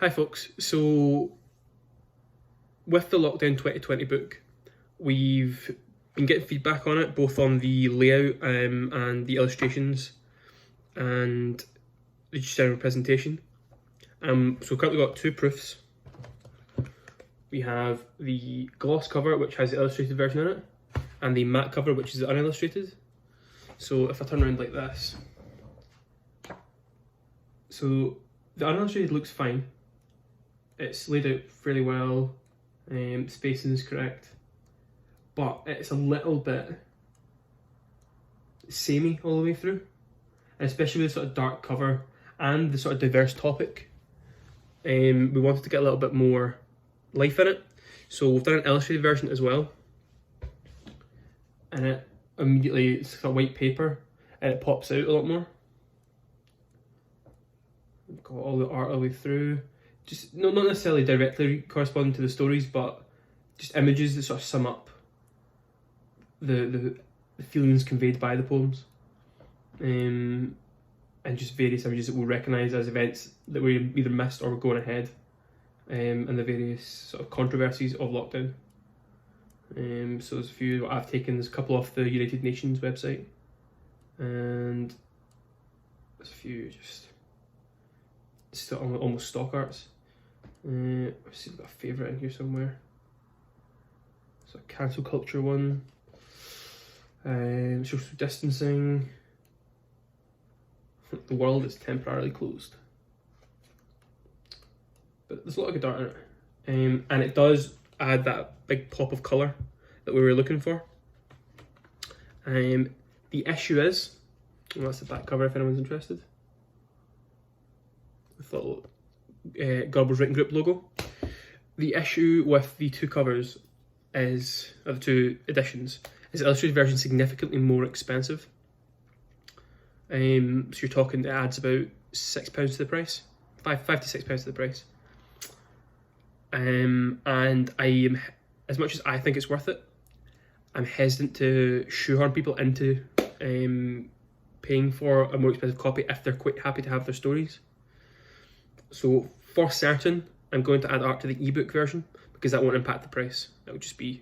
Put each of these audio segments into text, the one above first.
Hi folks, so with the Lockdown 2020 book, we've been getting feedback on it, both on the layout and the illustrations and the general presentation. So we've currently got two proofs. We have the gloss cover, which has the illustrated version in it, and the matte cover, which is the unillustrated. So if I turn around like this, so the unillustrated looks fine. It's laid out fairly well, spacing is correct, but it's a little bit samey all the way through, and especially with the sort of dark cover and the sort of diverse topic. We wanted to get a little bit more life in it, so we've done an illustrated version as well, and it immediately, it's got white paper and it pops out a lot more. We've got all the art all the way through. Just not necessarily directly corresponding to the stories, but just images that sort of sum up the feelings conveyed by the poems, and just various images that we'll recognise as events that we either missed or were going ahead, and the various sort of controversies of lockdown. So there's a few I've taken. There's a couple off the United Nations website, and there's a few just almost stock arts. Let's see, I've got a favourite in here somewhere. So a cancel culture one, social distancing, the world is temporarily closed. But there's a lot of good art in it, and it does add that big pop of colour that we were looking for. The issue is, well, that's the back cover if anyone's interested, with the little Gorbals Written Group logo. The issue with the two covers is, or the two editions, is the illustrated version significantly more expensive. So you're talking, it adds about £6 to the price, £5 to £6 to the price. And I am, as much as I think it's worth it, I'm hesitant to shoehorn people into paying for a more expensive copy if they're quite happy to have their stories. So for certain, I'm going to add art to the ebook version because that won't impact the price. It would just be,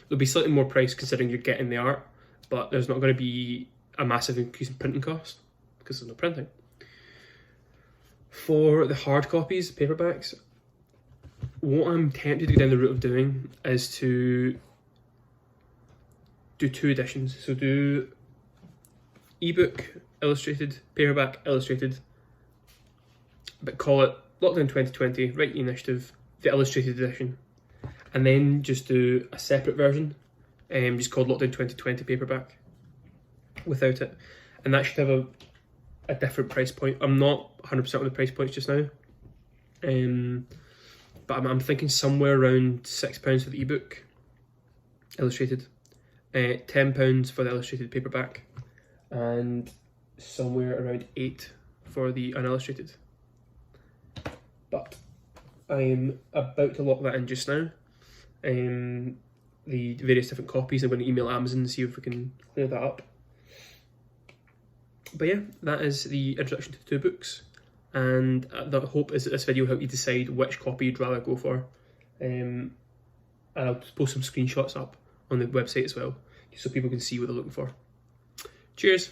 there'll be slightly more price considering you're getting the art, but there's not going to be a massive increase in printing cost because there's no printing. For the hard copies, paperbacks, what I'm tempted to go down the route of doing is to do two editions. So do ebook illustrated, paperback illustrated, but call it Lockdown 2020 Writing Initiative, the illustrated edition, and then just do a separate version, just called Lockdown 2020 paperback, without it, and that should have a different price point. I'm not 100% on the price points just now, but I'm thinking somewhere around £6 for the ebook illustrated, £10 for the illustrated paperback, and somewhere around £8 for the unillustrated. But I'm about to lock that in just now. The various different copies, I'm going to email Amazon and see if we can clear that up. But yeah, that is the introduction to the two books, and the hope is that this video will help you decide which copy you'd rather go for. And I'll post some screenshots up on the website as well, so people can see what they're looking for. Cheers!